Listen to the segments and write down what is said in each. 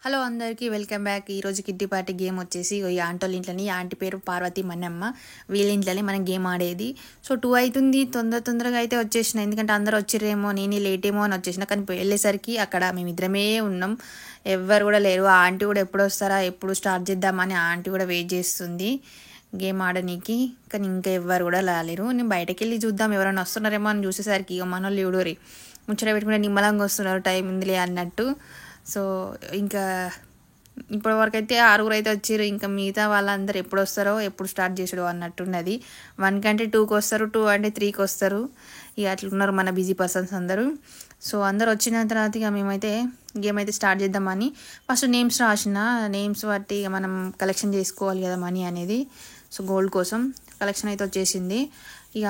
Hello అందరికీ welcome back. ఈరోజు kitty party game వచ్చేసి ఈ ఆంటోళ్ళ ఇంట్లోని ఆంటీ పేరు పార్వతి మన్నమ్మ, వీళ్ళ ఇంట్లోనే మనం గేమ్ ఆడేది. సో 2 అవుతుంది, తొందరగా అయితే వచ్చేసిన, ఎందుకంటే అందరు వచ్చిర్రేమో నేను లేట్ ఏమో అని వచ్చేసిన. కానీ వెళ్ళేసరికి అక్కడ మేమిద్దరమే ఉన్నాం, ఎవ్వరు కూడా లేరు. ఆ ఆంటీ కూడా ఎప్పుడు వస్తారా, ఎప్పుడు స్టార్ట్ చేద్దామని ఆంటీ కూడా వెయిట్ చేస్తుంది గేమ్ ఆడనీకి. కానీ ఇంకా ఎవ్వరు కూడా రాలేరు. నేను బయటకు వెళ్ళి చూద్దాం ఎవరైనా వస్తున్నారేమో అని చూసేసరికి ఇక మనోళ్ళు ఎవడోరి ముచ్చట పెట్టుకుంటే నిమ్మలంగా వస్తున్నారు, టైం ఉందిలే అన్నట్టు. సో ఇంకా ఇప్పటివరకు అయితే 6 అయితే వచ్చారు. ఇంకా మిగతా వాళ్ళందరూ ఎప్పుడు వస్తారో, ఎప్పుడు స్టార్ట్ చేసాడో అన్నట్టున్నది. 1 కంటే 2కి వస్తారు, 2 అంటే 3కి వస్తారు. ఇక అట్లున్నారు మన బిజీ పర్సన్స్ అందరూ. సో అందరు వచ్చిన తర్వాత ఇక మేమైతే గేమ్ అయితే స్టార్ట్ చేద్దామని ఫస్ట్ నేమ్స్ రాసిన. నేమ్స్ బట్టి ఇక మనం కలెక్షన్ చేసుకోవాలి కదా మనీ అనేది. సో గోల్డ్ కోసం కలెక్షన్ అయితే వచ్చేసింది. ఇక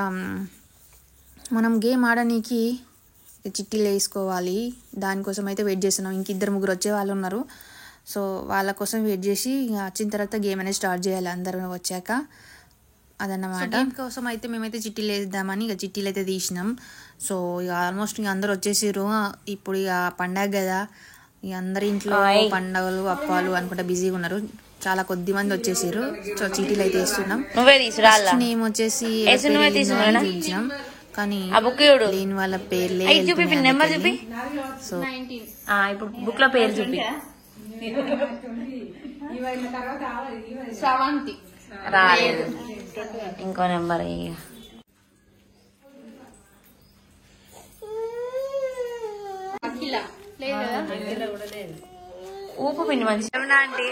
మనం గేమ్ ఆడడానికి చిట్టీలు వేసుకోవాలి, దానికోసం అయితే వెయిట్ చేస్తున్నాం. ఇంక 2-3 వచ్చే వాళ్ళు ఉన్నారు. సో వాళ్ళ కోసం వెయిట్ చేసి వచ్చిన తర్వాత గేమ్ అనేది స్టార్ట్ చేయాలి అందరూ వచ్చాక, అదన్నమాట. గేమ్ కోసం అయితే మేమైతే చిట్టీలు వేద్దామని ఇక చిట్టీలు అయితే తీసినాం. సో ఇక ఆల్మోస్ట్ ఇక అందరు వచ్చేసారు. ఇప్పుడు ఇక పండగ కదా, ఇక అందరి ఇంట్లో పండగలు అప్పాలు అనుకుంటా బిజీగా ఉన్నారు. చాలా కొద్ది మంది వచ్చేసారు. సో చీటీలు అయితే వేస్తున్నాం. నేమ్ వచ్చేసి చూపించినాం, కానీ లేని వాళ్ళ పేర్లే. సో ఇప్పుడు బుక్ లో పేరు చూపి. రాలేదు, ఇంకో నెంబర్. ఊపు పిండి మంచిగా ఆంటీ.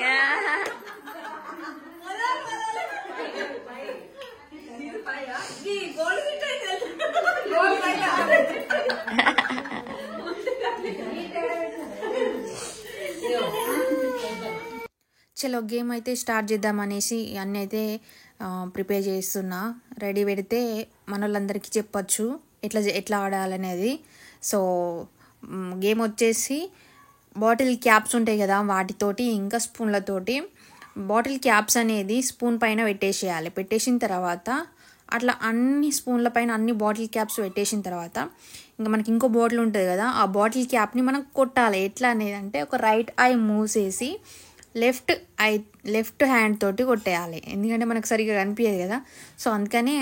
చలో గేమ్ అయితే స్టార్ట్ చేద్దామనేసి అన్నీ అయితే ప్రిపేర్ చేస్తున్నా. రెడీ పెడితే మన వాళ్ళందరికీ చెప్పచ్చు ఎట్లా ఆడాలనేది. సో గేమ్ వచ్చేసి బాటిల్ క్యాప్స్ ఉంటాయి కదా, వాటితోటి ఇంకా స్పూన్లతోటి బాటిల్ క్యాప్స్ అనేది స్పూన్ పైన పెట్టేసేయాలి. పెట్టేసిన తర్వాత అట్లా అన్ని స్పూన్ల పైన అన్ని బాటిల్ క్యాప్స్ పెట్టేసిన తర్వాత ఇంకా మనకి ఇంకో బాటిల్ ఉంటుంది కదా, ఆ బాటిల్ క్యాప్ని మనం కొట్టాలి. ఎట్లా అనేది అంటే ఒక రైట్ ఐ మూసేసి లెఫ్ట్ హ్యాండ్ తోటి కొట్టేయాలి, ఎందుకంటే మనకు సరిగ్గా కనిపించదు కదా. సో అందుకనే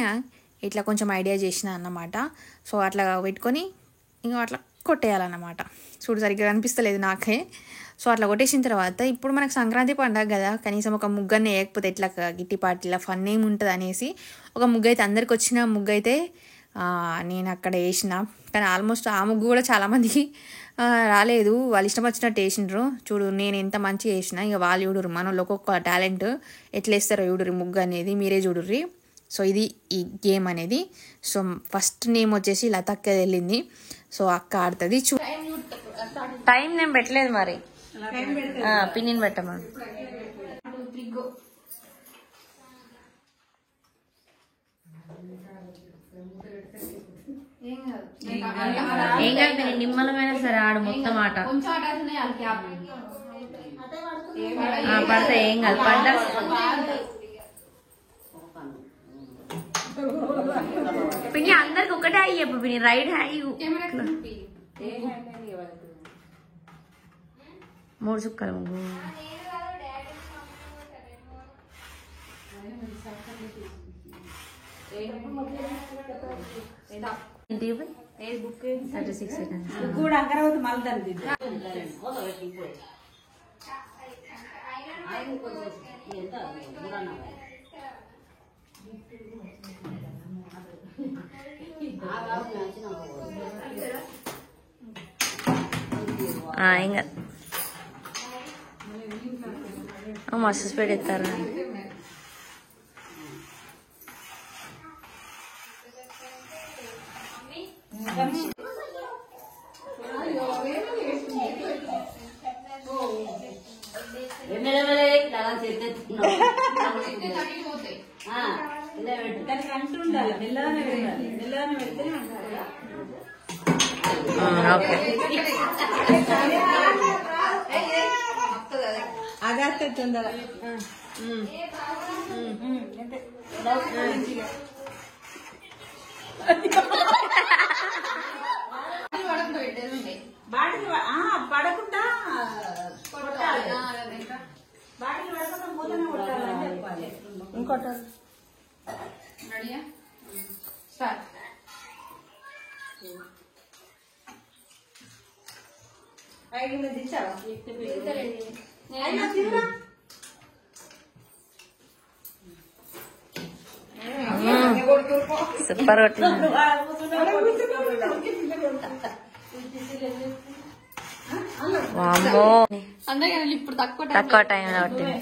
ఇట్లా కొంచెం ఐడియా చేసిన అన్నమాట. సో అట్లా పెట్టుకొని ఇంకా అట్లా కొట్టేయాలన్నమాట. చూడు సరిగ్గా కనిపిస్తలేదు నాకే. సో అట్లా కొట్టేసిన తర్వాత ఇప్పుడు మనకు సంక్రాంతి పండుగ కదా, కనీసం ఒక ముగ్గని వేయకపోతే ఎట్లా గిట్టి పార్టీలో ఫన్ ఏమి ఉంటుంది అనేసి ఒక ముగ్గు అయితే అందరికి వచ్చిన ముగ్గు అయితే నేను అక్కడ వేసిన. కానీ ఆల్మోస్ట్ ఆ ముగ్గు కూడా చాలామందికి రాలేదు, వాళ్ళు ఇష్టం వచ్చినట్టు వేసినారు. చూడు నేను ఎంత మంచిగా వేసిన, ఇక వాళ్ళు చూడుర్రి మనలో ఒక్కొక్క టాలెంట్ ఎట్లా వేస్తారో చూడుర్రి ముగ్గు అనేది, మీరే చూడుర్రి. సో ఇది ఈ గేమ్ అనేది. సో ఫస్ట్ నేమ్ వచ్చేసి లతక్క వెళ్ళింది. సో అక్క ఆడుతుంది. టైం నేను పెట్టలేదు మరి, పిన్నిని పెట్టమా. ఏం కాదు, నిమ్మలమైన సరే ఆడు మొత్తం ఆట పడతా ఏం కాదు. పడ్డా పిన్ని అందరికి ఒకటే అయ్యప్పు, పిన్ని రైట్ హ్యాండ్ 3 చుక్కలు. ఇంకా మస్తు స్పీడ్ ఎత్తారు. అదే తొందర పడకుండా సూపర్ కొట్టింది. వామ్మో ఇప్పుడు తక్కువ టైం కొట్టింది.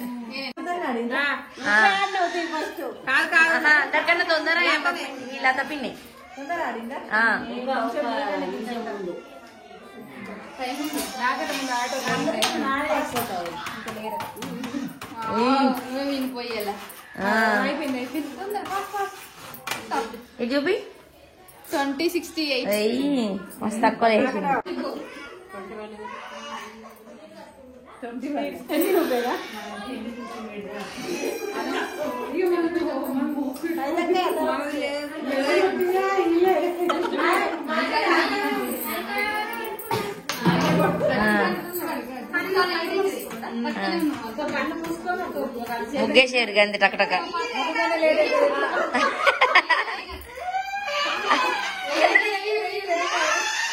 అందరికన్నా తొందరగా ఇలా తప్పింది. ఇది చూపి 2068 మస్తు తక్కువ వేసింది. ముగ్గేసారు గంది టకటక.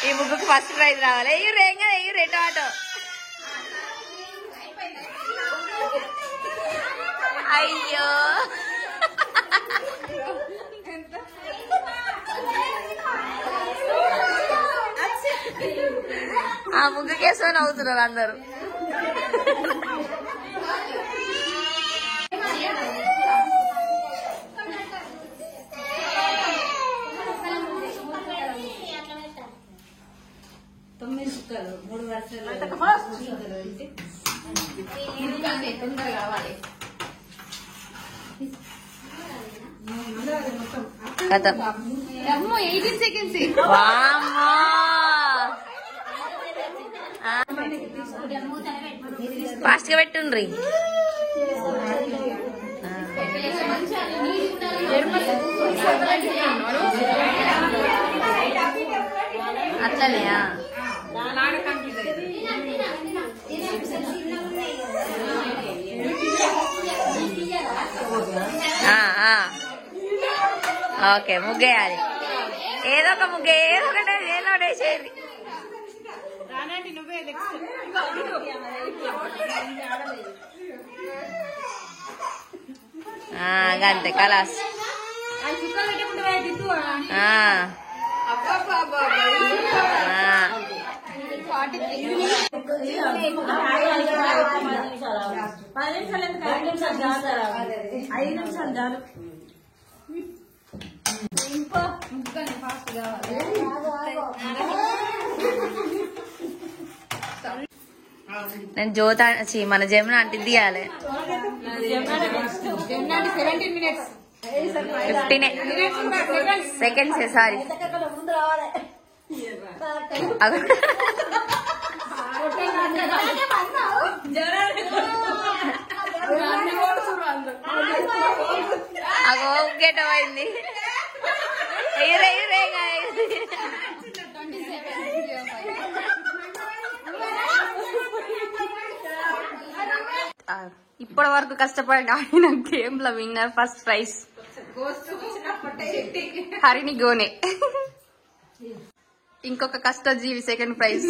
ఈ ముగ్గుకు ఫస్ట్ ప్రైజ్ రావాలి. ఎయ్యూరు ఏం కదా, ఎయ్యూరు ఎటో ఆటో. అయ్యో ఆ ముగ్గుకేసుకొని అవుతున్నారు అందరు. కథ 18 seconds. ఫాస్ట్ గా పెట్టుండ్రి. అట్లనే ఓకే ముగ్గేయాలి. ఏదో ఒక ముగ్గు, ఏదో ఒకటి వేసేది. అంతే కలాస్. నేను జ్యోత మన జమున అంటే తీయాలి. 15 seconds. సారీ అగో గేట్ అయింది. ఇప్పటి వరకు కష్టపడి ఆడిన గేమ్ లో విన్నర్ ఫస్ట్ ప్రైజ్ హరిణి గోనే. ఇంకొక కష్టజీవి సెకండ్ ప్రైజ్.